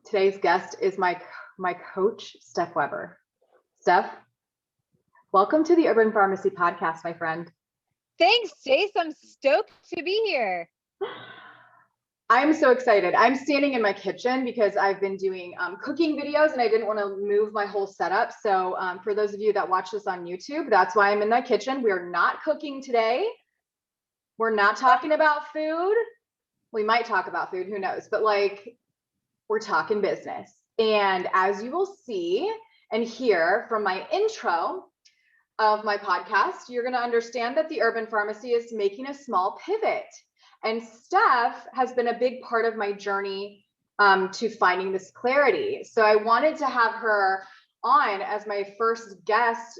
Today's guest is my coach, Steph Weber. Steph, welcome to the Urban Pharmacy Podcast, my friend. Thanks, Jace. I'm stoked to be here. I'm so excited. I'm standing in my kitchen because I've been doing cooking videos and I didn't want to move my whole setup. So for those of you that watch this on YouTube, that's why I'm in my kitchen. We're not cooking today. We're not talking about food. We might talk about food, who knows, but we're talking business. And as you will see and hear from my intro of my podcast, you're going to understand that the Urban Pharmacy is making a small pivot. And Steph has been a big part of my journey to finding this clarity. So I wanted to have her on as my first guest.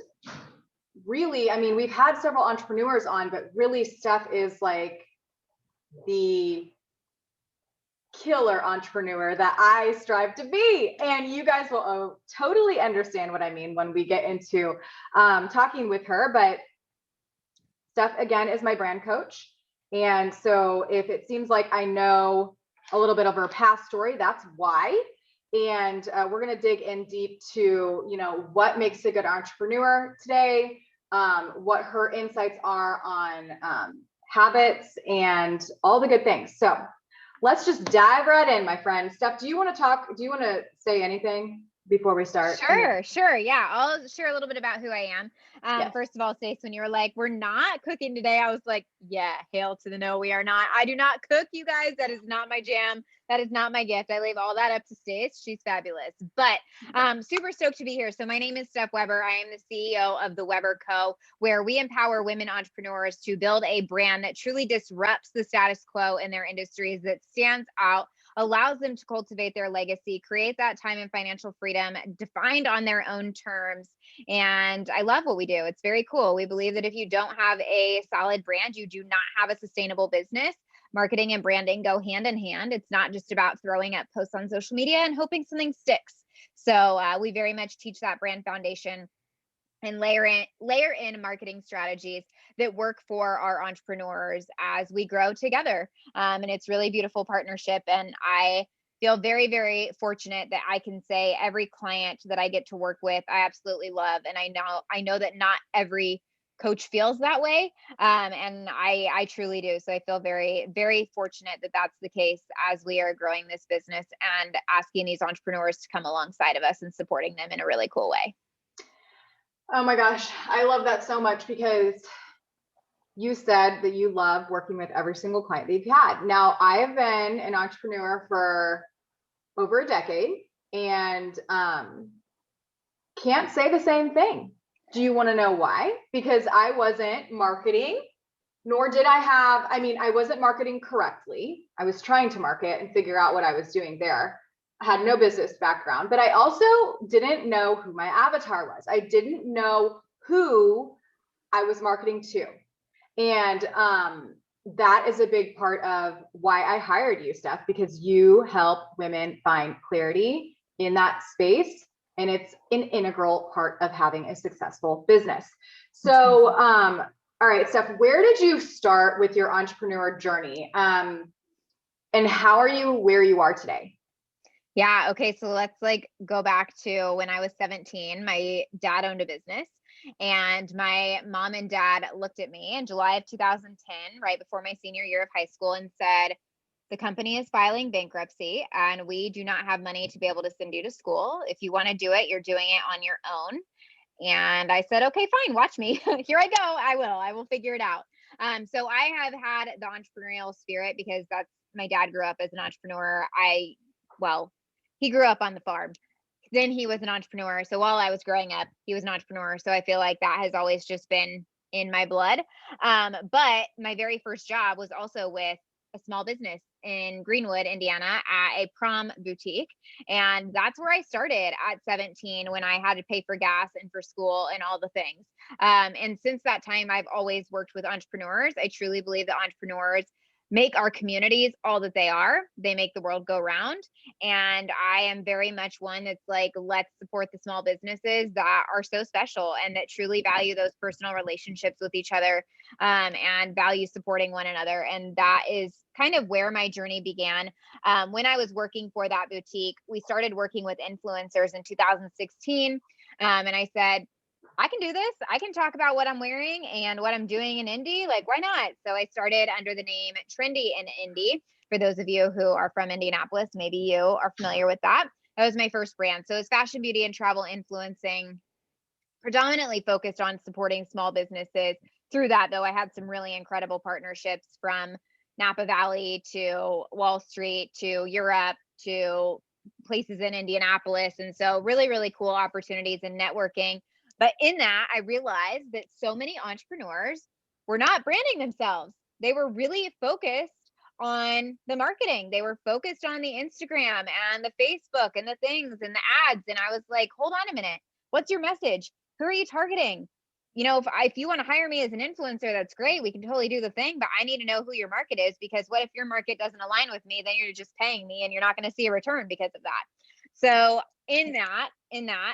Really, I mean, we've had several entrepreneurs on, but really Steph is like the killer entrepreneur that I strive to be. And you guys will totally understand what I mean when we get into talking with her. But Steph, again, is my brand coach. And so if it seems like I know a little bit of her past story, that's why. And we're going to dig in deep to, what makes a good entrepreneur today, what her insights are on habits and all the good things. So let's just dive right in, my friend. Steph, do you want to say anything before we start? Sure. Yeah, I'll share a little bit about who I am. Yes. First of all, Stace, when you were like, we're not cooking today, I was like, yeah, hail to the no, we are not. I do not cook, you guys. That is not my jam. That is not my gift. I leave all that up to Stace. She's fabulous. But super stoked to be here. So my name is Steph Weber. I am the CEO of the Weber Co., where we empower women entrepreneurs to build a brand that truly disrupts the status quo in their industries, that stands out, allows them to cultivate their legacy, create that time and financial freedom defined on their own terms. And I love what we do. It's very cool. We believe that if you don't have a solid brand, you do not have a sustainable business. Marketing and branding go hand in hand. It's not just about throwing up posts on social media and hoping something sticks. So we very much teach that brand foundation and layer in marketing strategies that work for our entrepreneurs as we grow together. And it's really beautiful partnership. And I feel very, very fortunate that I can say every client that I get to work with, I absolutely love. And I know that not every coach feels that way. And I truly do. So I feel very, very fortunate that that's the case as we are growing this business and asking these entrepreneurs to come alongside of us and supporting them in a really cool way. Oh my gosh, I love that so much, because you said that you love working with every single client that you've had. Now, I have been an entrepreneur for over a decade and can't say the same thing. Do you want to know why? Because I wasn't marketing, nor did I wasn't marketing correctly. I was trying to market and figure out what I was doing there. I had no business background, but I also didn't know who my avatar was. I didn't know who I was marketing to. And that is a big part of why I hired you, Steph, because you help women find clarity in that space. And it's an integral part of having a successful business. So, all right, Steph, where did you start with your entrepreneur journey? And how are you where you are today? Yeah. Okay. So let's go back to when I was 17. My dad owned a business, and my mom and dad looked at me in July of 2010, right before my senior year of high school, and said, the company is filing bankruptcy and we do not have money to be able to send you to school. If you want to do it, you're doing it on your own. And I said, okay, fine, watch me. Here I go. I will figure it out. So I have had the entrepreneurial spirit because my dad grew up as an entrepreneur. He grew up on the farm. Then he was an entrepreneur. So while I was growing up, he was an entrepreneur. So I feel like that has always just been in my blood. But my very first job was also with a small business in Greenwood, Indiana, at a prom boutique. And that's where I started at 17, when I had to pay for gas and for school and all the things. And since that time, I've always worked with entrepreneurs. I truly believe that entrepreneurs make our communities all that they are. They make the world go round. And I am very much one that's like, let's support the small businesses that are so special and that truly value those personal relationships with each other, and value supporting one another. And that is kind of where my journey began. When I was working for that boutique, we started working with influencers in 2016. And I said, I can do this. I can talk about what I'm wearing and what I'm doing in Indy. Like, why not? So I started under the name Trendy in Indy. For those of you who are from Indianapolis, maybe you are familiar with that. That was my first brand. So it's fashion, beauty, and travel influencing, predominantly focused on supporting small businesses. Through that, though, I had some really incredible partnerships from Napa Valley to Wall Street to Europe to places in Indianapolis. And so really, really cool opportunities and networking. But in that, I realized that so many entrepreneurs were not branding themselves. They were really focused on the marketing. They were focused on the Instagram and the Facebook and the things and the ads. And I was like, hold on a minute. What's your message? Who are you targeting? You know, if you want to hire me as an influencer, that's great. We can totally do the thing, but I need to know who your market is, because what if your market doesn't align with me? Then you're just paying me and you're not going to see a return because of that. So in that,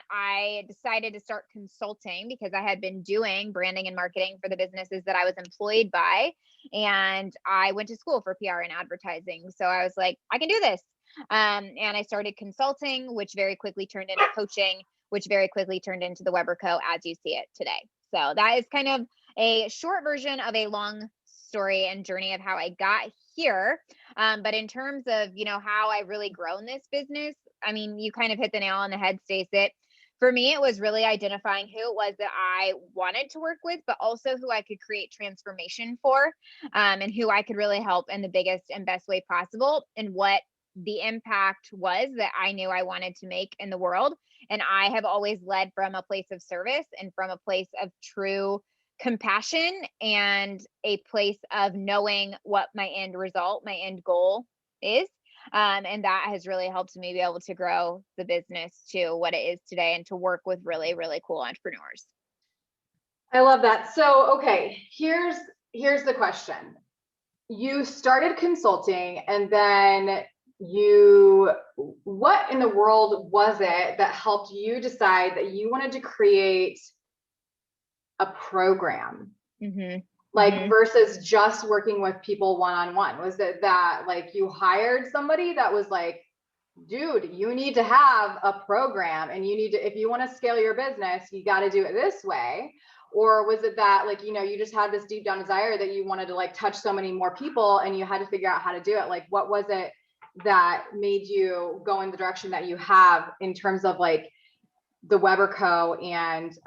I decided to start consulting, because I had been doing branding and marketing for the businesses that I was employed by. And I went to school for PR and advertising. So I was like, I can do this. And I started consulting, which very quickly turned into coaching, which very quickly turned into the Weber Co. as you see it today. So that is kind of a short version of a long story and journey of how I got here. But in terms of, you know, how I really grown this business, I mean, you kind of hit the nail on the head, Stacey. For me, it was really identifying who it was that I wanted to work with, but also who I could create transformation for, and who I could really help in the biggest and best way possible, and what the impact was that I knew I wanted to make in the world. And I have always led from a place of service and from a place of true compassion and a place of knowing what my end result, my end goal is. And that has really helped me be able to grow the business to what it is today and to work with really, really cool entrepreneurs. I love that. So, okay, here's the question. You started consulting, and then what in the world was it that helped you decide that you wanted to create a program? Mm-hmm. Like, versus just working with people one-on-one? Was it that like you hired somebody that was like, dude, you need to have a program, and you need to, if you want to scale your business, you got to do it this way? Or was it that, like, you know, you just had this deep down desire that you wanted to like touch so many more people and you had to figure out how to do it? Like, what was it that made you go in the direction that you have in terms of like the Weber Co. and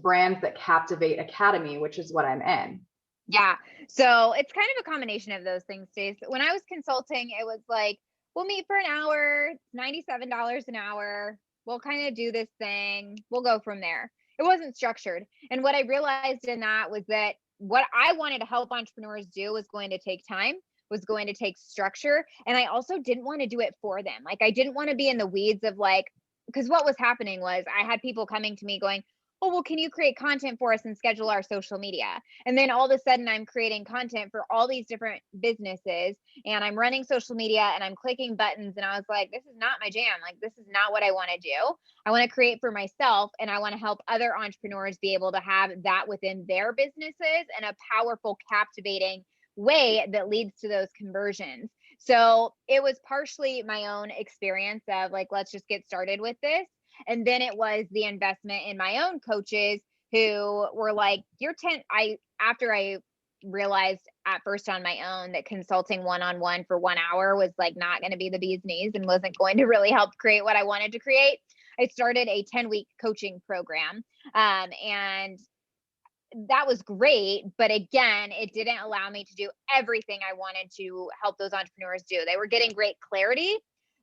Brands That Captivate Academy, which is what I'm in? Yeah. So it's kind of a combination of those things, Stace. When I was consulting, it was like, we'll meet for an hour, $97 an hour. We'll kind of do this thing. We'll go from there. It wasn't structured. And what I realized in that was that what I wanted to help entrepreneurs do was going to take time, was going to take structure. And I also didn't want to do it for them. Like, I didn't want to be in the weeds of like, because what was happening was I had people coming to me going, oh, well, can you create content for us and schedule our social media? And then all of a sudden I'm creating content for all these different businesses, and I'm running social media and I'm clicking buttons. And I was like, this is not my jam. Like, this is not what I want to do. I want to create for myself, and I want to help other entrepreneurs be able to have that within their businesses in a powerful, captivating way that leads to those conversions. So it was partially my own experience of like, let's just get started with this. And then it was the investment in my own coaches who were like, after I realized at first on my own that consulting one-on-one for 1 hour was like not going to be the bee's knees and wasn't going to really help create what I wanted to create, I started a 10-week coaching program. And that was great. But again, it didn't allow me to do everything I wanted to help those entrepreneurs do. They were getting great clarity,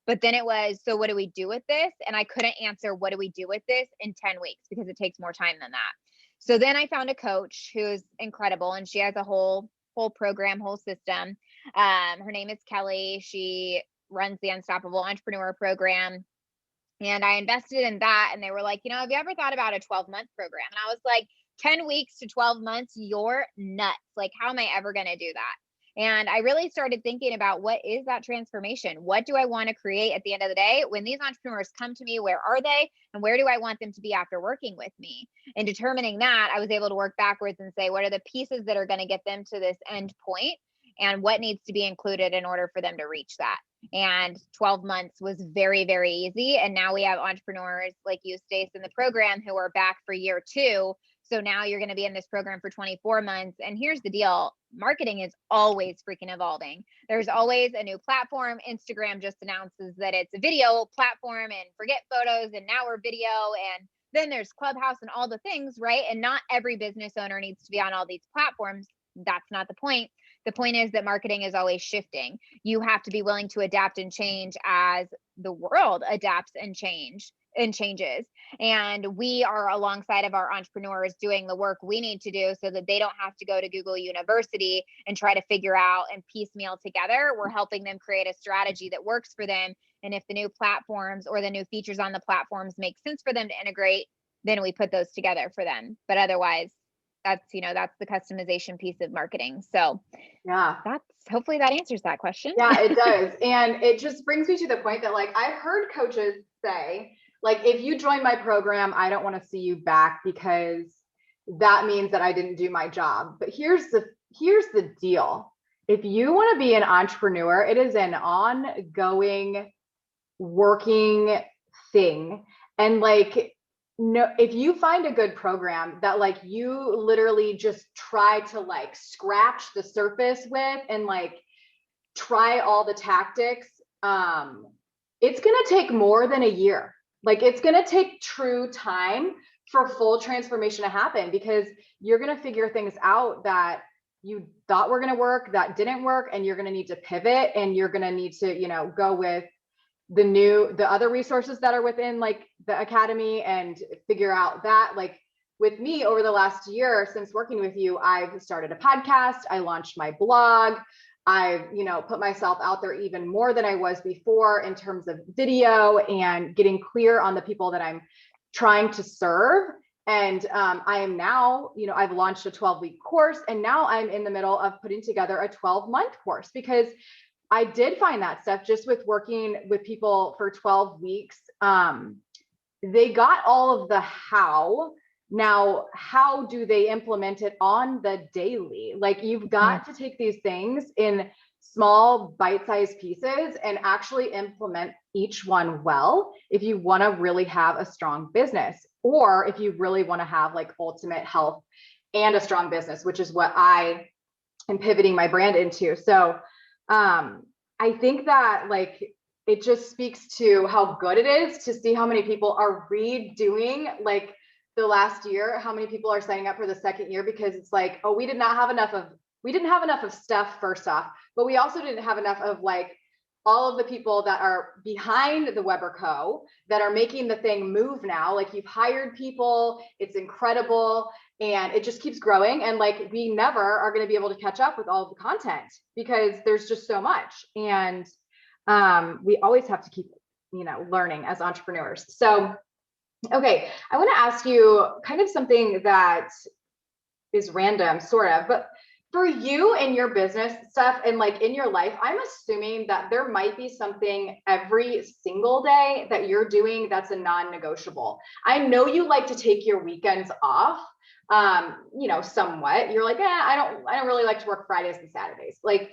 but then it was, so what do we do with this? And I couldn't answer what do we do with this in 10 weeks because it takes more time than that. So then I found a coach who's incredible, and she has a whole program, whole system. Her name is Kelly. She runs the Unstoppable Entrepreneur Program. And I invested in that. And they were like, you know, have you ever thought about a 12-month program? And I was like, 10 weeks to 12 months, you're nuts. Like, how am I ever going to do that? And I really started thinking about, what is that transformation? What do I want to create at the end of the day? When these entrepreneurs come to me, where are they? And where do I want them to be after working with me? And determining that, I was able to work backwards and say, what are the pieces that are going to get them to this end point? And what needs to be included in order for them to reach that? And 12 months was very, very easy. And now we have entrepreneurs like you, Stace, in the program who are back for year 2. So now you're going to be in this program for 24 months. And here's the deal. Marketing is always freaking evolving. There's always a new platform. Instagram just announces that it's a video platform and forget photos. And now we're video. And then there's Clubhouse and all the things, right? And not every business owner needs to be on all these platforms. That's not the point. The point is that marketing is always shifting. You have to be willing to adapt and change as the world adapts and changes. And we are alongside of our entrepreneurs doing the work we need to do so that they don't have to go to Google University and try to figure out and piecemeal together. We're helping them create a strategy that works for them. And if the new platforms or the new features on the platforms make sense for them to integrate, then we put those together for them. But otherwise, that's the customization piece of marketing. So yeah, hopefully that answers that question. Yeah, it does. And it just brings me to the point that, like, I've heard coaches say, like, if you join my program, I don't want to see you back because that means that I didn't do my job. But here's the deal. If you want to be an entrepreneur, it is an ongoing working thing. And like, no, if you find a good program that like you literally just try to like scratch the surface with and like try all the tactics, it's going to take more than a year. Like, it's going to take true time for full transformation to happen, because you're going to figure things out that you thought were going to work that didn't work, and you're going to need to pivot, and you're going to need to, go with the other resources that are within like the academy and figure out that. Like with me, over the last year since working with you, I've started a podcast, I launched my blog, I've put myself out there even more than I was before in terms of video and getting clear on the people that I'm trying to serve. And I am now, I've launched a 12-week course, and now I'm in the middle of putting together a 12-month course, because I did find that stuff just with working with people for 12 weeks. They got all of the how. Now, how do they implement it on the daily? Like, you've got to take these things in small bite-sized pieces and actually implement each one well if you want to really have a strong business, or if you really want to have like ultimate health and a strong business, which is what I am pivoting my brand into. So I think that like it just speaks to how good it is to see how many people are redoing like the last year, how many people are signing up for the second year, because it's like, oh, we didn't have enough of stuff, first off, but we also didn't have enough of like all of the people that are behind the Weber Co. that are making the thing move now. Like, you've hired people, it's incredible, and it just keeps growing. And like, we never are going to be able to catch up with all of the content because there's just so much. And we always have to keep, learning as entrepreneurs. So, okay, I want to ask you kind of something that is random, sort of, but for you and your business stuff and like in your life, I'm assuming that there might be something every single day that you're doing that's a non-negotiable. I know you like to take your weekends off, somewhat. You're like, I don't really like to work Fridays and Saturdays. Like,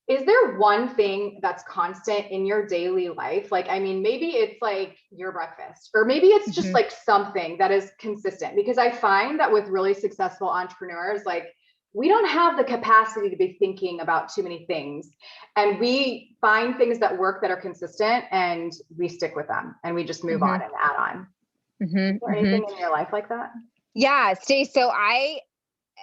is there one thing that's constant in your daily life? Like, I mean, maybe it's like your breakfast, or maybe it's just like something that is consistent, because I find that with really successful entrepreneurs, like, we don't have the capacity to be thinking about too many things, and we find things that work that are consistent and we stick with them and we just move on and add on. Is there anything in your life like that? Yeah, Stace. So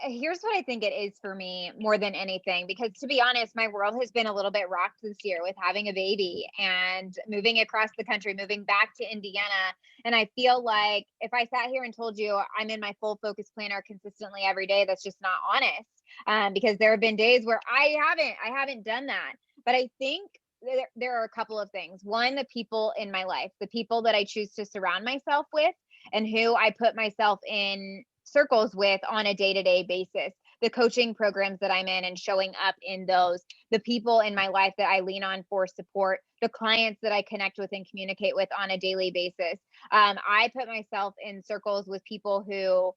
here's what I think it is for me more than anything, because to be honest, my world has been a little bit rocked this year with having a baby and moving across the country, moving back to Indiana. And I feel like if I sat here and told you I'm in my full focus planner consistently every day, that's just not honest. Because there have been days where I haven't done that. But I think there are a couple of things. One, the people in my life, the people that I choose to surround myself with and who I put myself in circles with on a day-to-day basis. the coaching programs that I'm in and showing up in those, the people in my life that I lean on for support, the clients that I connect with and communicate with on a daily basis. I put myself in circles with people who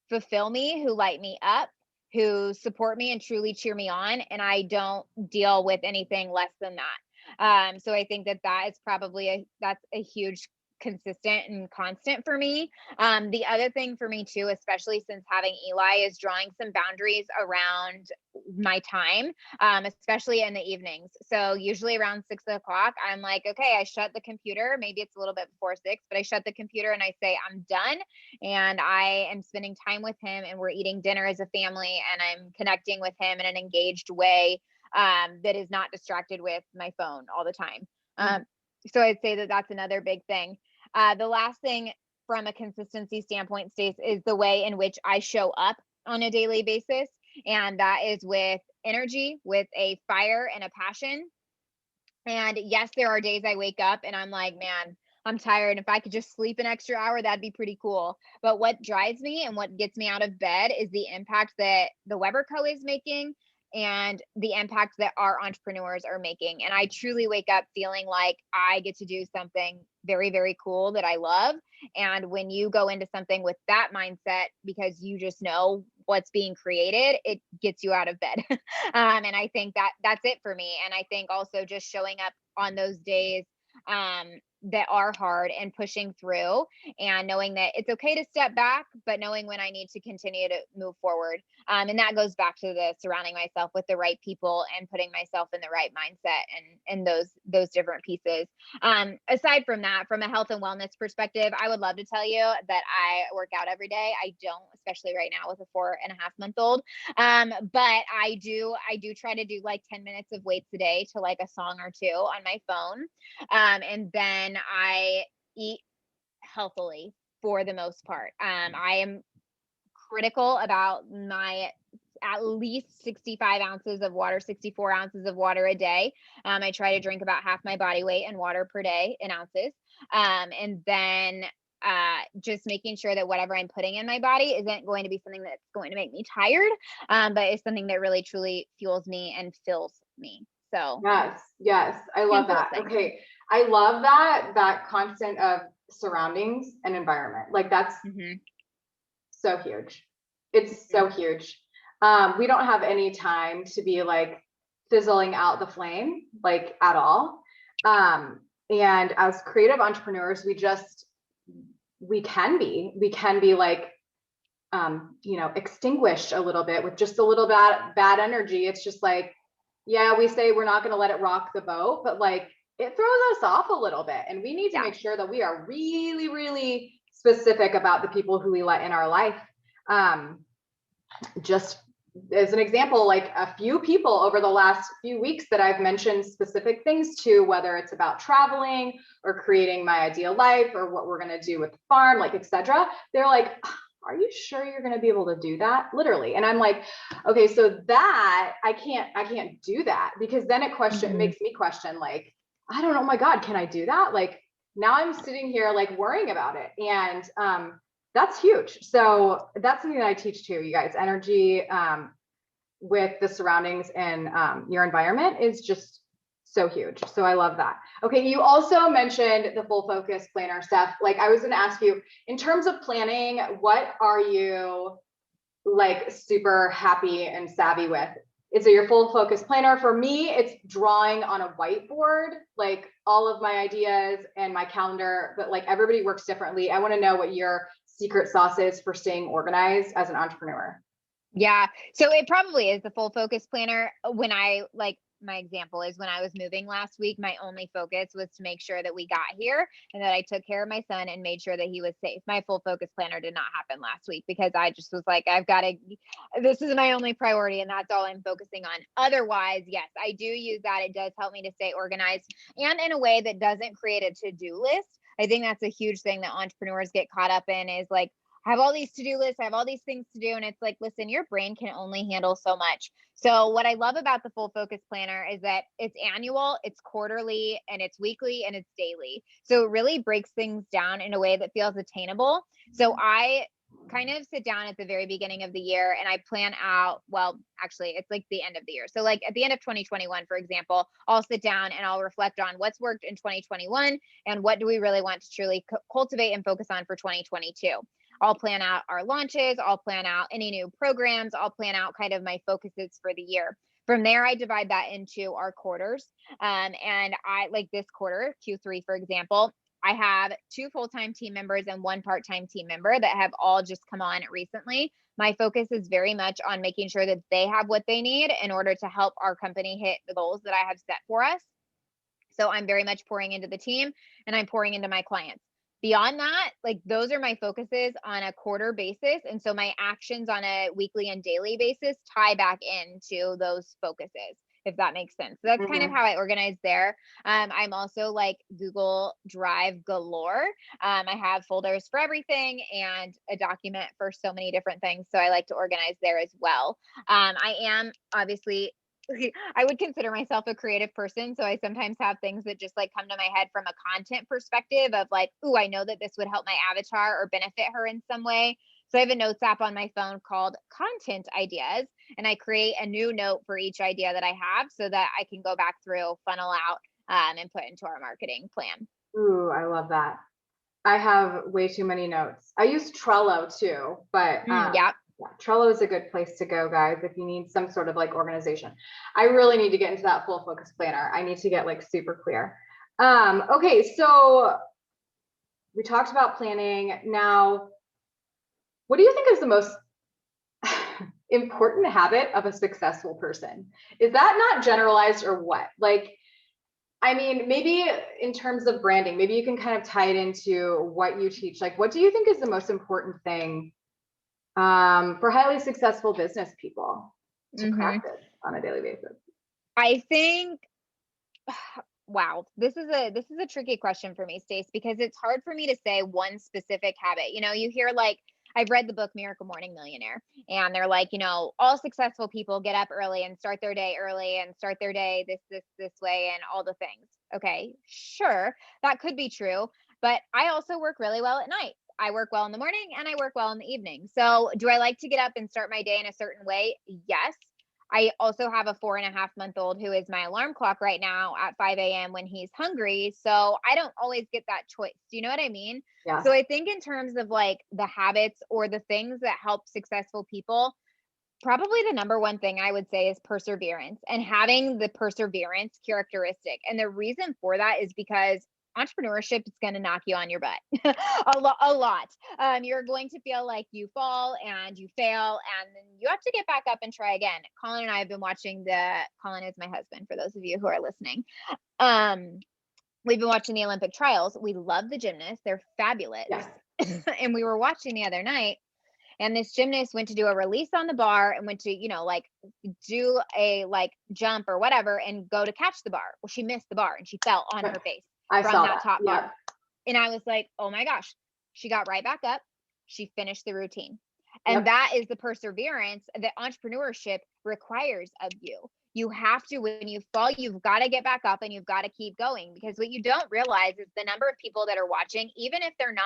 fulfill me, who light me up, who support me and truly cheer me on. And I don't deal with anything less than that. So I think that that is probably that's a huge consistent and constant for me. The other thing for me too, especially since having Eli, is drawing some boundaries around my time, especially in the evenings. So usually around 6 o'clock, I'm like, okay, I shut the computer. Maybe it's a little bit before 6, but I shut the computer and I say, I'm done. And I am spending time with him and we're eating dinner as a family and I'm connecting with him in an engaged way that is not distracted with my phone all the time. So I'd say that that's another big thing. The last thing from a consistency standpoint, Stace, is the way in which I show up on a daily basis. And that is with energy, with a fire and a passion. And yes, there are days I wake up and I'm like, man, I'm tired. If I could just sleep an extra hour, that'd be pretty cool. But what drives me and what gets me out of bed is the impact that the Weber Co. is making and the impact that our entrepreneurs are making. And I truly wake up feeling like I get to do something very, very cool that I love. And when you go into something with that mindset, because you just know what's being created, it gets you out of bed. And I think that that's it for me. And I think also just showing up on those days that are hard and pushing through and knowing that it's okay to step back, but knowing when I need to continue to move forward. And that goes back to the surrounding myself with the right people and putting myself in the right mindset and those different pieces. Aside from that, from a health and wellness perspective, I would love to tell you that I work out every day. I don't, especially right now with a 4.5-month-old. But I do try to do like 10 minutes of weights a day to like a song or two on my phone. And then I eat healthily for the most part. I am critical about my at least 65 ounces of water, 64 ounces of water a day. I try to drink about half my body weight in water per day in ounces. And then just making sure that whatever I'm putting in my body isn't going to be something that's going to make me tired, but it's something that really truly fuels me and fills me. So yes, I love that. Okay, I love that constant of surroundings and environment. Like that's so huge. It's so huge. We don't have any time to be like fizzling out the flame, like at all. And as creative entrepreneurs, we can be like, extinguished a little bit with just a little bad energy. It's just like, yeah, we say we're not going to let it rock the boat, but like it throws us off a little bit. And we need to make sure that we are really, really specific about the people who we let in our life. Just as an example, like a few people over the last few weeks that I've mentioned specific things to, whether it's about traveling or creating my ideal life or what we're going to do with the farm, like, etc. They're like, are you sure you're going to be able to do that? Literally. And I'm like, okay, so that I can't do that, because then it makes me question, like, I don't know, oh my God, can I do that? Like now I'm sitting here like worrying about it. And that's huge. So that's something that I teach too, you guys. Energy with the surroundings and your environment is just so huge. So I love that. Okay, you also mentioned the full focus planner, Steph. Like I was going to ask you, in terms of planning, what are you like super happy and savvy with? Is it your full focus planner? For me, it's drawing on a whiteboard, like all of my ideas and my calendar, but like everybody works differently. I want to know what your secret sauce is for staying organized as an entrepreneur. Yeah. So it probably is the full focus planner. When I my example is when I was moving last week, my only focus was to make sure that we got here and that I took care of my son and made sure that he was safe. My full focus planner did not happen last week because I just was like, this is my only priority and that's all I'm focusing on. Otherwise, yes, I do use that. It does help me to stay organized and in a way that doesn't create a to-do list. I think that's a huge thing that entrepreneurs get caught up in is like, I have all these to-do lists, I have all these things to do. And it's like, listen, your brain can only handle so much. So what I love about the full focus planner is that it's annual, it's quarterly, and it's weekly, and it's daily. So it really breaks things down in a way that feels attainable. So I kind of sit down at the very beginning of the year and I plan out, well, actually it's like the end of the year. So like at the end of 2021, for example, I'll sit down and I'll reflect on what's worked in 2021 and what do we really want to truly cultivate and focus on for 2022. I'll plan out our launches. I'll plan out any new programs. I'll plan out kind of my focuses for the year. From there, I divide that into our quarters. And I like this quarter, Q3, for example, I have 2 full-time team members and 1 part-time team member that have all just come on recently. My focus is very much on making sure that they have what they need in order to help our company hit the goals that I have set for us. So I'm very much pouring into the team and I'm pouring into my clients. Beyond that, like those are my focuses on a quarter basis. And so my actions on a weekly and daily basis tie back into those focuses, if that makes sense. So that's kind of how I organize there. I'm also like Google Drive galore. I have folders for everything and a document for so many different things. So I like to organize there as well. I am obviously I would consider myself a creative person. So I sometimes have things that just like come to my head from a content perspective of like, ooh, I know that this would help my avatar or benefit her in some way. So I have a notes app on my phone called Content Ideas, and I create a new note for each idea that I have so that I can go back through, funnel out, and put into our marketing plan. Ooh, I love that. I have way too many notes. I use Trello too, but Yeah, Trello is a good place to go, guys, if you need some sort of like organization. I really need to get into that full focus planner. I need to get like super clear. Okay, so we talked about planning. Now, what do you think is the most important habit of a successful person? Is that not generalized or what? Like, I mean, maybe in terms of branding, maybe you can kind of tie it into what you teach. Like, what do you think is the most important thing for highly successful business people to practice on a daily basis? I think, wow, this is a tricky question for me, Stace, because it's hard for me to say one specific habit. You know, you hear like, I've read the book Miracle Morning Millionaire, and they're like, you know, all successful people get up early and start their day early and start their day this way and all the things. Okay, sure, that could be true, but I also work really well at night. I work well in the morning and I work well in the evening. So do I like to get up and start my day in a certain way? Yes. I also have a 4.5-month-old who is my alarm clock right now at 5 a.m. when he's hungry. So I don't always get that choice. Do you know what I mean? Yeah. So I think in terms of like the habits or the things that help successful people, probably the number one thing I would say is perseverance and having the perseverance characteristic. And the reason for that is because entrepreneurship is going to knock you on your butt a lot. You're going to feel like you fall and you fail, and then you have to get back up and try again. Collin and I have been watching Collin is my husband, for those of you who are listening. We've been watching the Olympic trials. We love the gymnasts. They're fabulous. Yes. And we were watching the other night, and this gymnast went to do a release on the bar and went to, you know, like do a like jump or whatever and go to catch the bar. Well, she missed the bar and she fell on her face from that top bar. And I was like, oh my gosh, she got right back up. She finished the routine. And that is the perseverance that entrepreneurship requires of you. You have to, when you fall, you've got to get back up and you've got to keep going, because what you don't realize is the number of people that are watching, even if they're not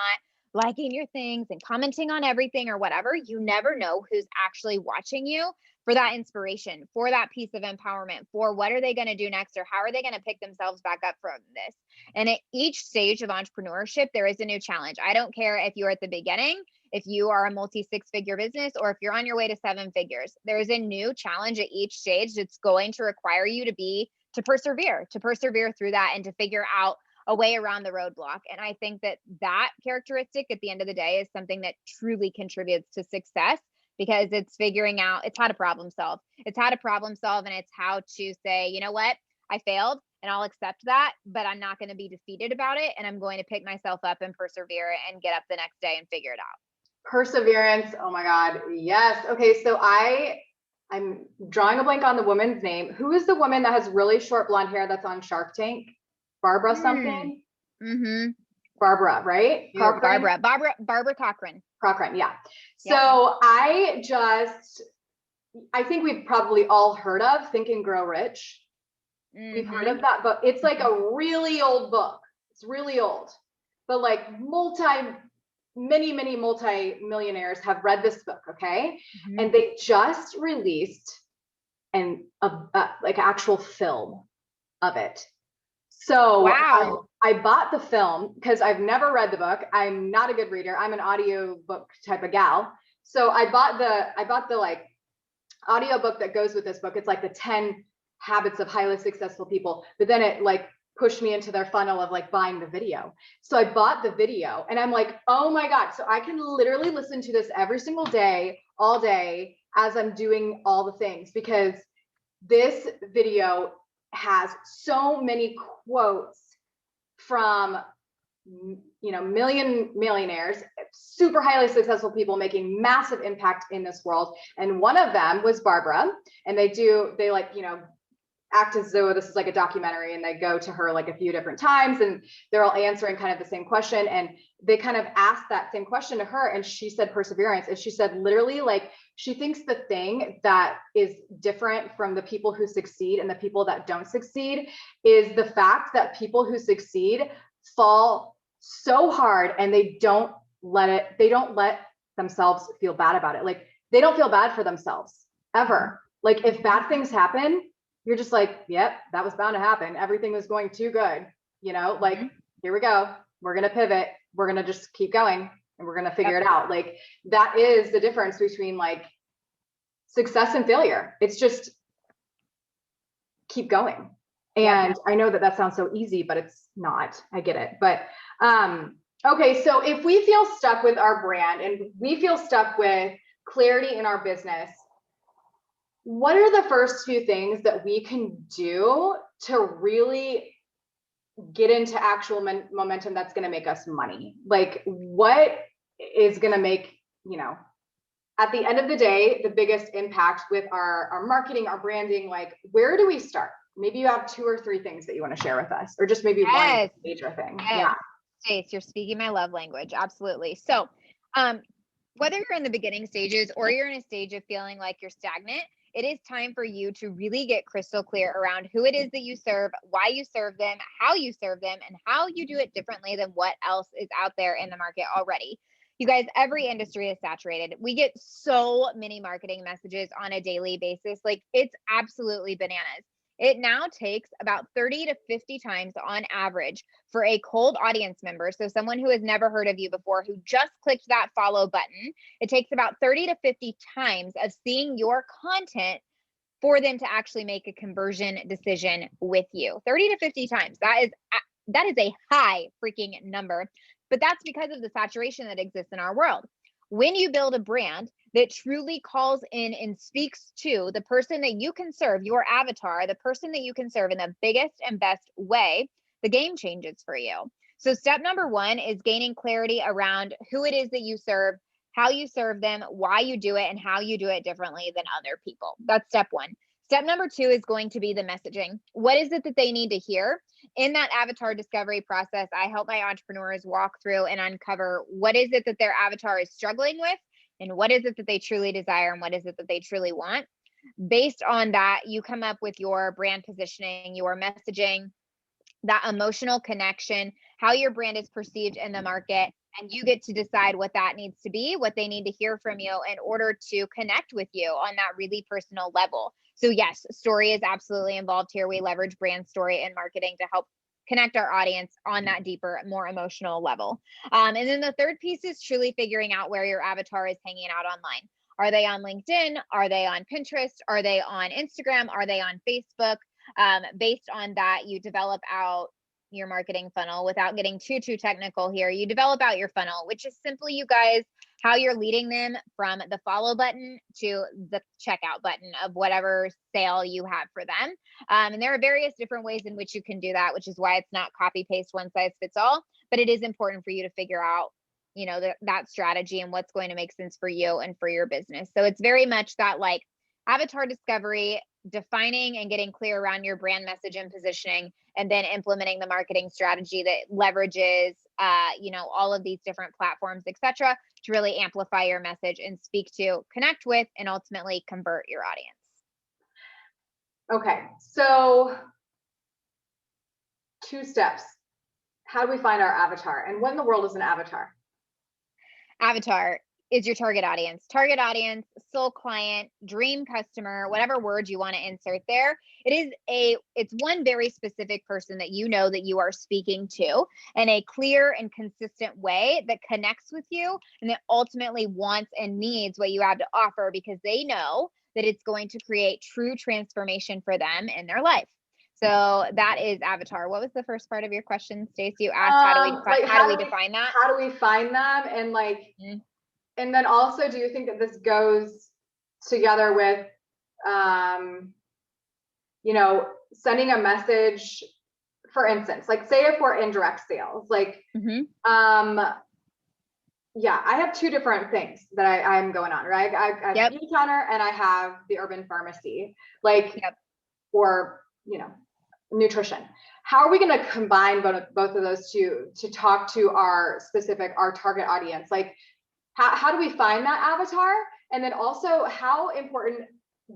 liking your things and commenting on everything or whatever, you never know who's actually watching you for that inspiration, for that piece of empowerment, for what are they going to do next, or how are they going to pick themselves back up from this. And at each stage of entrepreneurship, there is a new challenge. I don't care if you're at the beginning, if you are a multi-6-figure business, or if you're on your way to 7 figures, there's a new challenge at each stage that's going to require you to persevere through that and to figure out a way around the roadblock. And I think that characteristic at the end of the day is something that truly contributes to success, because it's figuring out, it's how to problem solve. It's how to problem solve, and it's how to say, you know what, I failed and I'll accept that, but I'm not going to be defeated about it. And I'm going to pick myself up and persevere and get up the next day and figure it out. Perseverance. Oh my God. Yes. Okay. So I'm drawing a blank on the woman's name. Who is the woman that has really short blonde hair that's on Shark Tank? Barbara something? Barbara, right? Barbara Cochran. Cochran, yeah. So I think we've probably all heard of Think and Grow Rich. We've heard of that book. It's like a really old book. It's really old, but like many multi-millionaires have read this book, okay? Mhm. And they just released like actual film of it. So wow. I bought the film because I've never read the book. I'm not a good reader. I'm an audio book type of gal. So I bought the like audio book that goes with this book. It's like the 10 habits of highly successful people, but then it like pushed me into their funnel of like buying the video. So I bought the video and I'm like, oh my God. So I can literally listen to this every single day, all day, as I'm doing all the things, because this video has so many quotes from, you know, millionaires, super highly successful people making massive impact in this world. And one of them was Barbara, and they like, you know, act as though this is like a documentary, and they go to her like a few different times and they're all answering kind of the same question, and they kind of asked that same question to her, and she said perseverance. And she said literally, like, she thinks the thing that is different from the people who succeed and the people that don't succeed is the fact that people who succeed fall so hard and they don't let themselves feel bad about it. Like, they don't feel bad for themselves ever. Like, if bad things happen, you're just like, yep, that was bound to happen. Everything was going too good. You know, like, here we go. We're going to pivot. We're going to just keep going and we're going to figure it out. Like, that is the difference between like success and failure. It's just keep going. And I know that that sounds so easy, but it's not. I get it. But okay, so if we feel stuck with our brand and we feel stuck with clarity in our business, what are the first few things that we can do to really get into actual momentum that's going to make us money? Like, what is going to make, you know, at the end of the day, the biggest impact with our marketing, our branding? Like, where do we start? Maybe you have 2 or 3 things that you want to share with us, or just maybe one major thing. Yeah. Stace, you're speaking my love language. Absolutely. So, whether you're in the beginning stages or you're in a stage of feeling like you're stagnant, it is time for you to really get crystal clear around who it is that you serve, why you serve them, how you serve them, and how you do it differently than what else is out there in the market already. You guys, every industry is saturated. We get so many marketing messages on a daily basis. Like, it's absolutely bananas. It now takes about 30 to 50 times on average for a cold audience member, so someone who has never heard of you before, who just clicked that follow button, it takes about 30 to 50 times of seeing your content for them to actually make a conversion decision with you. 30 to 50 times. That is a high freaking number, but that's because of the saturation that exists in our world. When you build a brand that truly calls in and speaks to the person that you can serve, your avatar, the person that you can serve in the biggest and best way, the game changes for you. So step number 1 is gaining clarity around who it is that you serve, how you serve them, why you do it, and how you do it differently than other people. That's step 1. Step number 2 is going to be the messaging. What is it that they need to hear? In that avatar discovery process, I help my entrepreneurs walk through and uncover what is it that their avatar is struggling with, and what is it that they truly desire, and what is it that they truly want. Based on that, you come up with your brand positioning, your messaging, that emotional connection, how your brand is perceived in the market, and you get to decide what that needs to be, what they need to hear from you in order to connect with you on that really personal level. So yes, story is absolutely involved here. We leverage brand story and marketing to help connect our audience on that deeper, more emotional level. And then the third piece is truly figuring out where your avatar is hanging out online. Are they on LinkedIn? Are they on Pinterest? Are they on Instagram? Are they on Facebook? Based on that, you develop out your marketing funnel. Without getting too technical here, you develop out your funnel, which is simply, you guys, how you're leading them from the follow button to the checkout button of whatever sale you have for them. And there are various different ways in which you can do that, which is why it's not copy paste, one size fits all, but it is important for you to figure out, you know, that strategy and what's going to make sense for you and for your business. So it's very much that like avatar discovery, defining and getting clear around your brand message and positioning, and then implementing the marketing strategy that leverages, you know, all of these different platforms, etc., to really amplify your message and speak to, connect with, and ultimately convert your audience. Okay, so 2 steps. How do we find our avatar? And what in the world is an avatar? Avatar is your target audience, soul client, dream customer, whatever word you want to insert there. It's one very specific person that you know that you are speaking to in a clear and consistent way that connects with you and that ultimately wants and needs what you have to offer because they know that it's going to create true transformation for them in their life. So that is Avatar. What was the first part of your question, Stacey? You asked how do we define that? How do we find them? And like, and then also, do you think that this goes together with, you know, sending a message, for instance, like say if we're in direct sales, like, yeah, I have two different things that I'm going on, right? I have beauty counter and I have the urban pharmacy, like, or, you know, nutrition. How are we going to combine both of those two to talk to our target audience? Like, how do we find that avatar? And then also, how important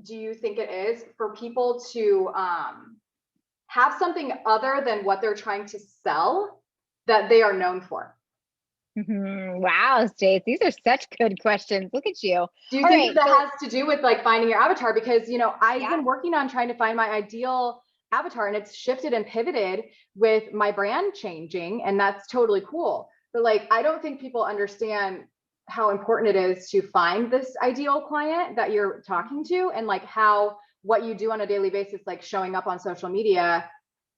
do you think it is for people to have something other than what they're trying to sell that they are known for? Wow, Stace, these are such good questions. Look at you. Do you think that has to do with like finding your avatar? Because, you know, I've been working on trying to find my ideal avatar, and it's shifted and pivoted with my brand changing, and that's totally cool. But like, I don't think people understand how important it is to find this ideal client that you're talking to, and like how what you do on a daily basis, like showing up on social media,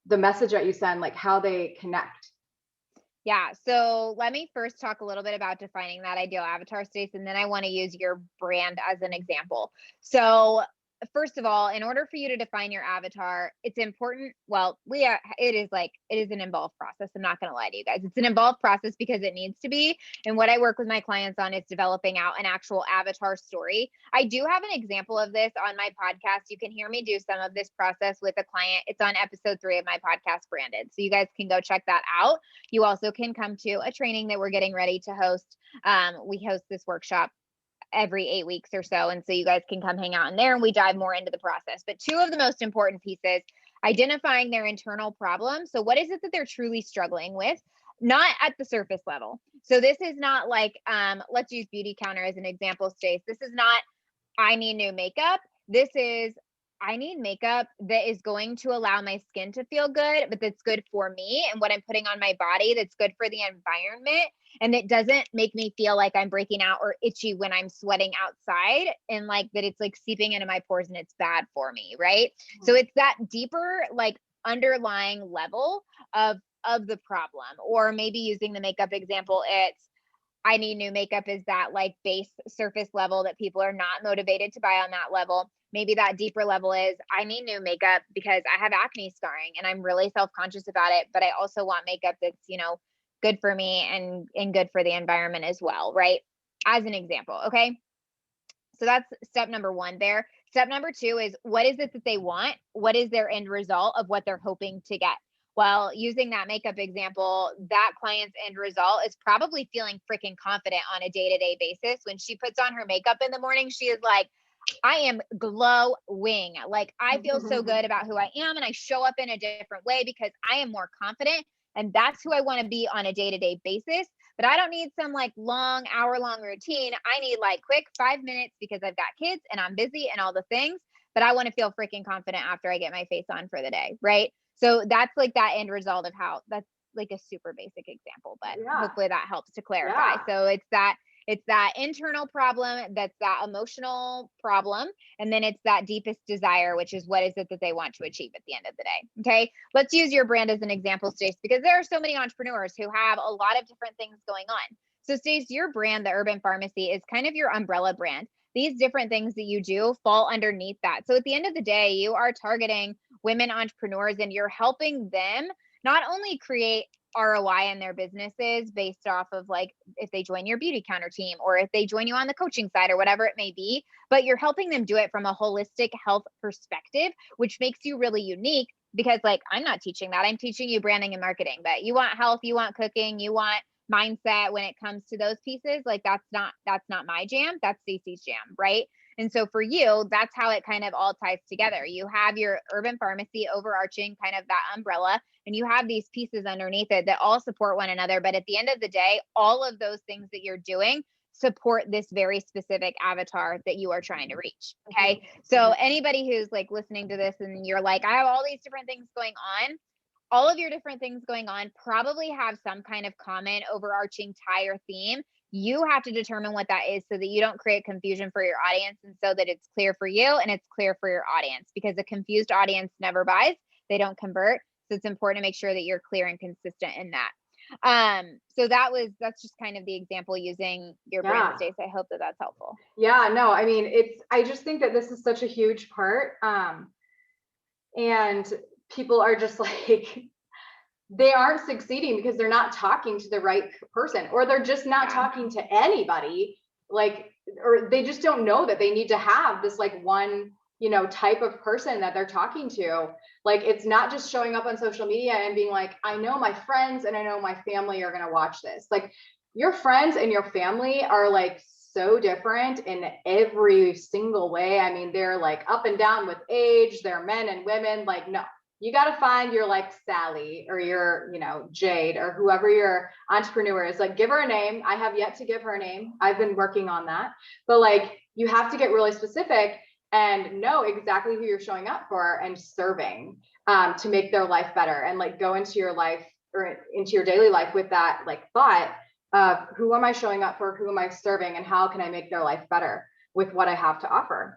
the message that you send, like how they connect. Yeah. So let me first talk a little bit about defining that ideal avatar, Stace, and then I want to use your brand as an example. So first of all, in order for you to define your avatar, it's important. Well, it is an involved process. I'm not going to lie to you guys. It's an involved process because it needs to be. And what I work with my clients on is developing out an actual avatar story. I do have an example of this on my podcast. You can hear me do some of this process with a client. It's on episode 3 of my podcast, Branded. So you guys can go check that out. You also can come to a training that we're getting ready to host. We host this workshop every 8 weeks or so. And so you guys can come hang out in there and we dive more into the process. But two of the most important pieces, identifying their internal problem. So what is it that they're truly struggling with? Not at the surface level. So this is not like, let's use beauty counter as an example, Stace. This is not, I need new makeup. This is, I need makeup that is going to allow my skin to feel good, but that's good for me and what I'm putting on my body, that's good for the environment. And it doesn't make me feel like I'm breaking out or itchy when I'm sweating outside, and like that it's like seeping into my pores and it's bad for me, right? Mm-hmm. So it's that deeper, like underlying level of the problem. Or maybe using the makeup example, it's, I need new makeup is that like base surface level that people are not motivated to buy on that level. Maybe that deeper level is, I need new makeup because I have acne scarring and I'm really self-conscious about it, but I also want makeup that's, you know, good for me and good for the environment as well, right? As an example, okay? So that's step number 1 there. Step number 2 is, what is it that they want? What is their end result of what they're hoping to get? Well, using that makeup example, that client's end result is probably feeling freaking confident on a day-to-day basis. When she puts on her makeup in the morning, she is like, I am glowing. Like, I feel so good about who I am and I show up in a different way because I am more confident. And that's who I want to be on a day-to-day basis. But I don't need some like long hour-long routine. I need like quick 5 minutes because I've got kids and I'm busy and all the things. But I want to feel freaking confident after I get my face on for the day, right? So that's like that end result of how, that's like a super basic example, but hopefully that helps to clarify. So it's that internal problem, that's that emotional problem, and then it's that deepest desire, which is what is it that they want to achieve at the end of the day. Okay, let's use your brand as an example, Stace, because there are so many entrepreneurs who have a lot of different things going on. So Stace, your brand, the Urban Pharmacy, is kind of your umbrella brand. These different things that you do fall underneath that. So at the end of the day, you are targeting women entrepreneurs and you're helping them not only create ROI in their businesses based off of like if they join your beauty counter team or if they join you on the coaching side or whatever it may be, but you're helping them do it from a holistic health perspective, which makes you really unique because like I'm not teaching that. I'm teaching you branding and marketing, but you want health, you want cooking, you want mindset when it comes to those pieces. Like that's not my jam, that's Stacey's jam, right? And so for you, that's how it kind of all ties together. You have your Urban Pharmacy overarching kind of that umbrella, and you have these pieces underneath it that all support one another. But at the end of the day, all of those things that you're doing support this very specific avatar that you are trying to reach. Okay. So anybody who's like listening to this and you're like, I have all these different things going on, all of your different things going on probably have some kind of common overarching tie or theme. You have to determine what that is so that you don't create confusion for your audience, and so that it's clear for you and it's clear for your audience, because a confused audience never buys, they don't convert. So it's important to make sure that you're clear and consistent in that. So that's just kind of the example using your brand space. I hope that that's helpful. Yeah, no, I mean, I just think that this is such a huge part. And people are just like, they aren't succeeding because they're not talking to the right person, or they're just not talking to anybody, like, or they just don't know that they need to have this like one, you know, type of person that they're talking to. Like, it's not just showing up on social media and being like, I know my friends and I know my family are going to watch this. Like, your friends and your family are like so different in every single way. I mean, they're like up and down with age, they're men and women. Like, no, you got to find your like Sally or your, you know, Jade or whoever your entrepreneur is. Like, give her a name. I have yet to give her a name. I've been working on that. But like, you have to get really specific and know exactly who you're showing up for and serving, to make their life better, and like go into your life or into your daily life with that like thought of, who am I showing up for? Who am I serving? And how can I make their life better with what I have to offer?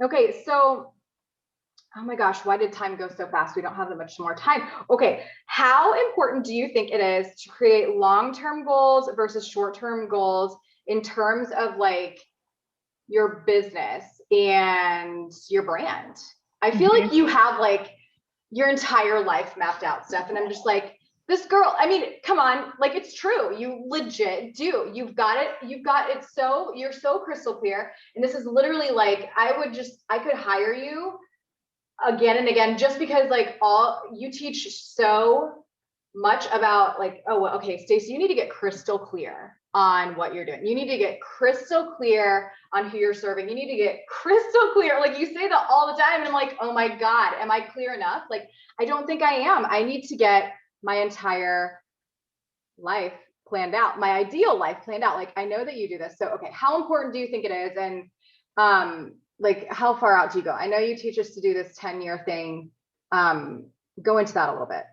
Okay. So, oh my gosh, why did time go so fast? We don't have that much more time. Okay. How important do you think it is to create long-term goals versus short-term goals in terms of like your business and your brand? I feel like you have like your entire life mapped out, Steph. And I'm just like, this girl, I mean, come on, like, it's true. You legit do. You've got it. So you're so crystal clear. And this is literally like, I could hire you again and again, just because like you teach so much about like, oh, well, okay, Stacey, you need to get crystal clear on what you're doing. You need to get crystal clear on who you're serving. You need to get crystal clear. Like, you say that all the time. And I'm like, oh my God, am I clear enough? Like, I don't think I am. I need to get my entire life planned out, my ideal life planned out. Like, I know that you do this. So, okay, how important do you think it is? And like, how far out do you go? I know you teach us to do this 10-year thing. Go into that a little bit.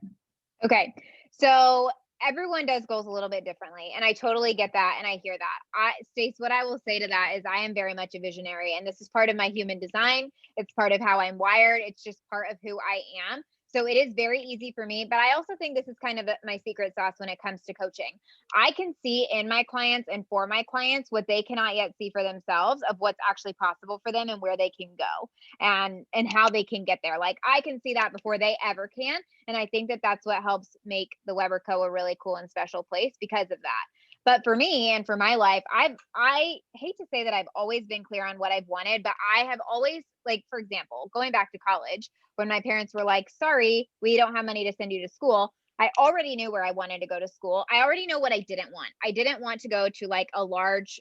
Okay. So everyone does goals a little bit differently, and I totally get that. And I hear that. Stace, what I will say to that is I am very much a visionary, and this is part of my human design. It's part of how I'm wired. It's just part of who I am. So it is very easy for me, but I also think this is kind of my secret sauce when it comes to coaching. I can see in my clients and for my clients what they cannot yet see for themselves of what's actually possible for them and where they can go and how they can get there. Like, I can see that before they ever can. And I think that that's what helps make the Weber Co. a really cool and special place because of that. But for me and for my life, I hate to say that I've always been clear on what I've wanted, but I have always, like, for example, going back to college, when my parents were like, sorry, we don't have money to send you to school, I already knew where I wanted to go to school. I already know what I didn't want. I didn't want to go to like a large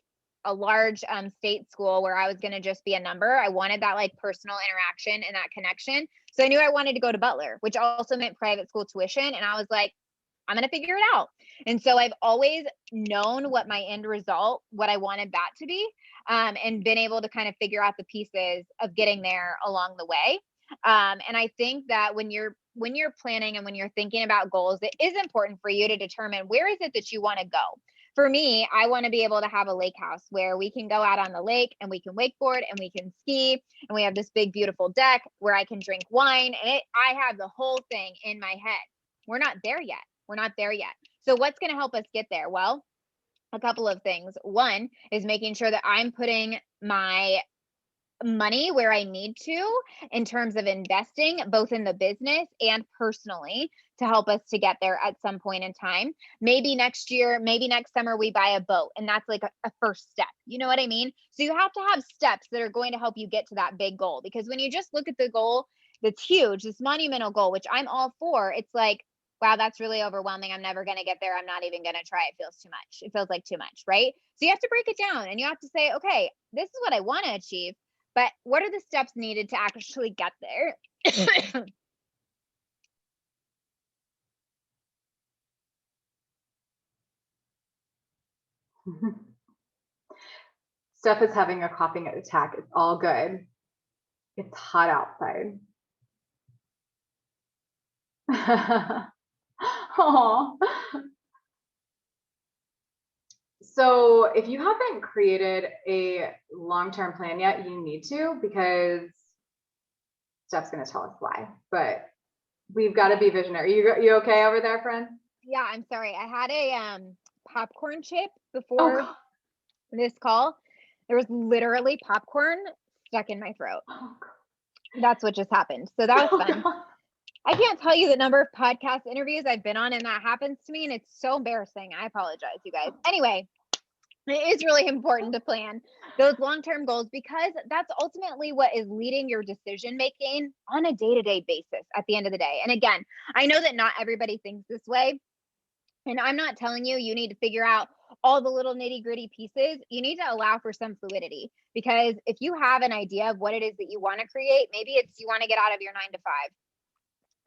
state school where I was going to just be a number. I wanted that like personal interaction and that connection. So I knew I wanted to go to Butler, which also meant private school tuition. And I was like, I'm going to figure it out. And so I've always known what my end result, what I wanted that to be, and been able to kind of figure out the pieces of getting there along the way. And I think that when you're planning and when you're thinking about goals, it is important for you to determine where is it that you want to go. For me, I want to be able to have a lake house where we can go out on the lake and we can wakeboard and we can ski, and we have this big, beautiful deck where I can drink wine, and I have the whole thing in my head. We're not there yet. So what's going to help us get there? Well, a couple of things. One is making sure that I'm putting my money where I need to in terms of investing both in the business and personally to help us to get there at some point in time. Maybe next year, maybe next summer we buy a boat, and that's like a first step. You know what I mean? So you have to have steps that are going to help you get to that big goal, because when you just look at the goal that's huge, this monumental goal, which I'm all for, it's like, wow, that's really overwhelming. I'm never going to get there. I'm not even going to try. It feels too much. It feels like too much, right? So you have to break it down and you have to say, okay, this is what I want to achieve, but what are the steps needed to actually get there? Steph is having a coughing attack. It's all good. It's hot outside. Oh. So if you haven't created a long-term plan yet, you need to, because Steph's going to tell us why, but we've got to be visionary. You okay over there, friend? Yeah, I'm sorry. I had a popcorn chip before this call. There was literally popcorn stuck in my throat. That's what just happened. So that was fun. I can't tell you the number of podcast interviews I've been on and that happens to me, and it's so embarrassing. I apologize, you guys. Anyway, it is really important to plan those long-term goals, because that's ultimately what is leading your decision making on a day-to-day basis at the end of the day. And again, I know that not everybody thinks this way, and I'm not telling you need to figure out all the little nitty-gritty pieces. You need to allow for some fluidity, because if you have an idea of what it is that you want to create, maybe it's you want to get out of your 9 to 5,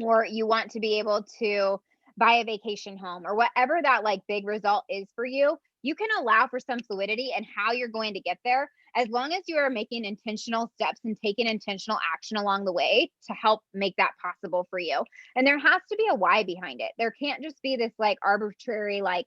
or you want to be able to buy a vacation home, or whatever that like big result is for you. You can allow for some fluidity in how you're going to get there, as long as you are making intentional steps and taking intentional action along the way to help make that possible for you. And there has to be a why behind it. There can't just be this like arbitrary, like,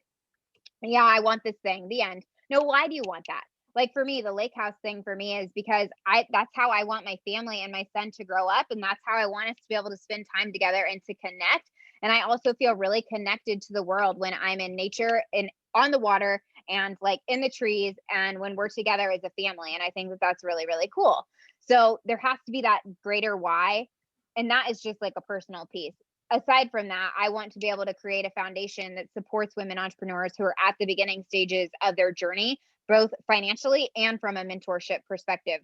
yeah, I want this thing, the end. No, why do you want that? Like for me, the lake house thing for me is because that's how I want my family and my son to grow up. And that's how I want us to be able to spend time together and to connect. And I also feel really connected to the world when I'm in nature and on the water and like in the trees, and when we're together as a family. And I think that that's really, really cool. So there has to be that greater why. And that is just like a personal piece. Aside from that, I want to be able to create a foundation that supports women entrepreneurs who are at the beginning stages of their journey, both financially and from a mentorship perspective.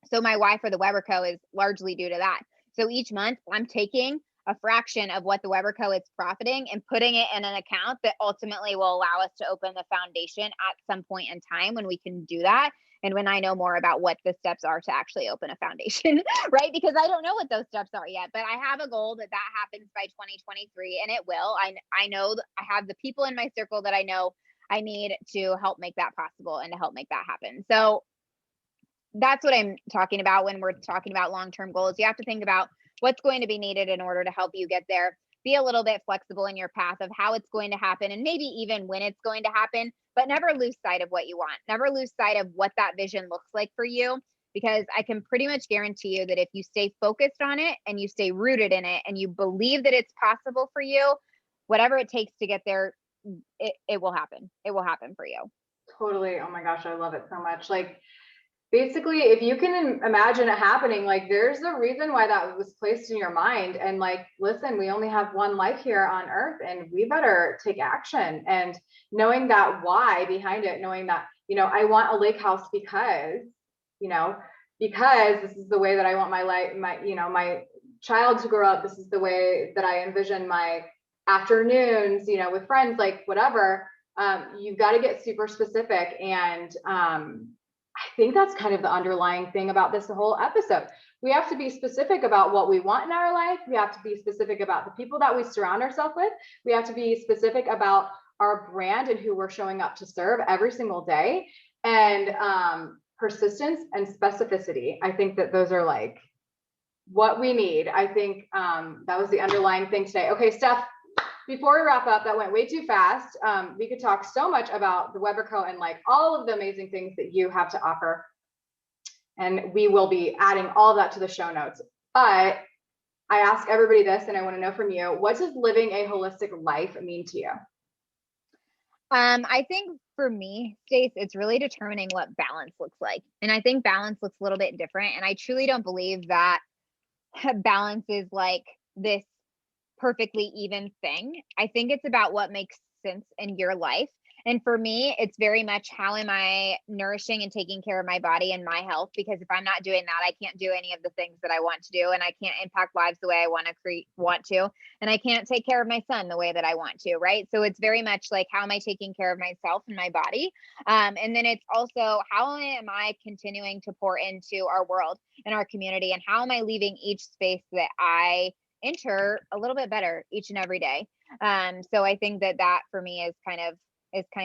So my why for the Weber Co. is largely due to that. So each month I'm taking a fraction of what the Weber Co. is profiting and putting it in an account that ultimately will allow us to open the foundation at some point in time when we can do that. And when I know more about what the steps are to actually open a foundation, right? Because I don't know what those steps are yet, but I have a goal that happens by 2023, and it will. I know I have the people in my circle that I know I need to help make that possible and to help make that happen. So that's what I'm talking about when we're talking about long-term goals. You have to think about what's going to be needed in order to help you get there. Be a little bit flexible in your path of how it's going to happen, and maybe even when it's going to happen, but never lose sight of what you want. Never lose sight of what that vision looks like for you, because I can pretty much guarantee you that if you stay focused on it and you stay rooted in it and you believe that it's possible for you, whatever it takes to get there, it will happen. It will happen for you. Totally. Oh my gosh, I love it so much. Like, basically, if you can imagine it happening, like there's a reason why that was placed in your mind. And like, listen, we only have one life here on earth, and we better take action. And knowing that why behind it, knowing that, I want a lake house because this is the way that I want my life, my child to grow up. This is the way that I envision my afternoons, with friends, like whatever. You've got to get super specific. And, I think that's kind of the underlying thing about this whole episode. We have to be specific about what we want in our life. We have to be specific about the people that we surround ourselves with. We have to be specific about our brand and who we're showing up to serve every single day. And persistence and specificity. I think that those are like what we need. I think that was the underlying thing today. Okay, Steph, before we wrap up, that went way too fast. We could talk so much about the Weber Co. and like all of the amazing things that you have to offer. And we will be adding all of that to the show notes. But I ask everybody this, and I want to know from you, what does living a holistic life mean to you? I think for me, Stace, it's really determining what balance looks like. And I think balance looks a little bit different. And I truly don't believe that balance is like this perfectly even thing. I think it's about what makes sense in your life. And for me, it's very much how am I nourishing and taking care of my body and my health? Because if I'm not doing that, I can't do any of the things that I want to do, and I can't impact lives the way I want to, and I can't take care of my son the way that I want to, right? So it's very much like, how am I taking care of myself and my body? And then it's also, how am I continuing to pour into our world and our community, and how am I leaving each space that I enter a little bit better each and every day? So I think that for me is kind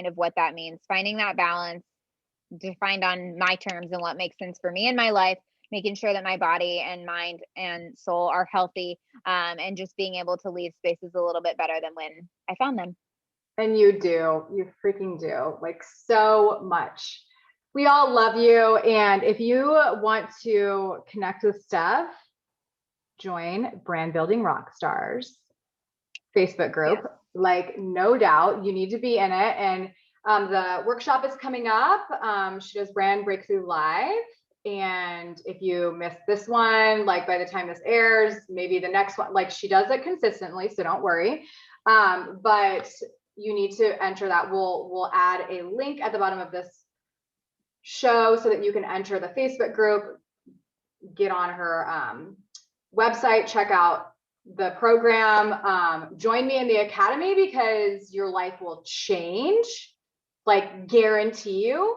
of what that means, finding that balance defined on my terms and what makes sense for me in my life, making sure that my body and mind and soul are healthy, and just being able to leave spaces a little bit better than when I found them. And you freaking do, like, so much. We all love you. And if you want to connect with Steph, join Brand Building Rockstars Facebook group. Yes. Like, no doubt you need to be in it. And the workshop is coming up. She does Brand Breakthrough Live. And if you missed this one, like by the time this airs, maybe the next one, like she does it consistently, so don't worry. But you need to enter that. We'll add a link at the bottom of this show so that you can enter the Facebook group, get on her website, check out the program, join me in the academy, because your life will change, like, guarantee you.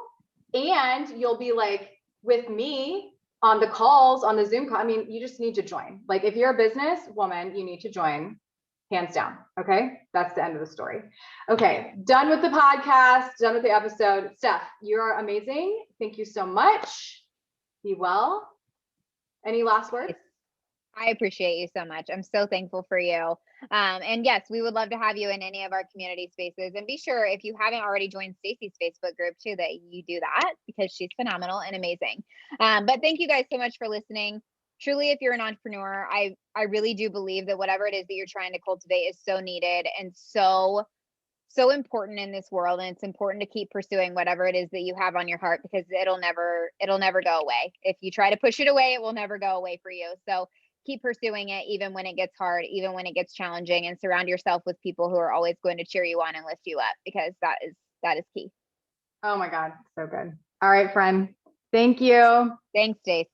And you'll be like with me on the calls, on the Zoom call. I mean, you just need to join. Like, if you're a business woman, you need to join, hands down. Okay. That's the end of the story. Okay. Done with the podcast, done with the episode. Steph, you're amazing. Thank you so much. Be well. Any last words? I appreciate you so much. I'm so thankful for you. And yes, we would love to have you in any of our community spaces. And be sure, if you haven't already joined Stacey's Facebook group too, that you do that, because she's phenomenal and amazing. But thank you guys so much for listening. Truly, if you're an entrepreneur, I really do believe that whatever it is that you're trying to cultivate is so needed and so important in this world. And it's important to keep pursuing whatever it is that you have on your heart, because it'll never go away. If you try to push it away, it will never go away for you. So keep pursuing it, even when it gets hard, even when it gets challenging, and surround yourself with people who are always going to cheer you on and lift you up, because that is key. Oh my God. So good. All right, friend. Thank you. Thanks, Stace.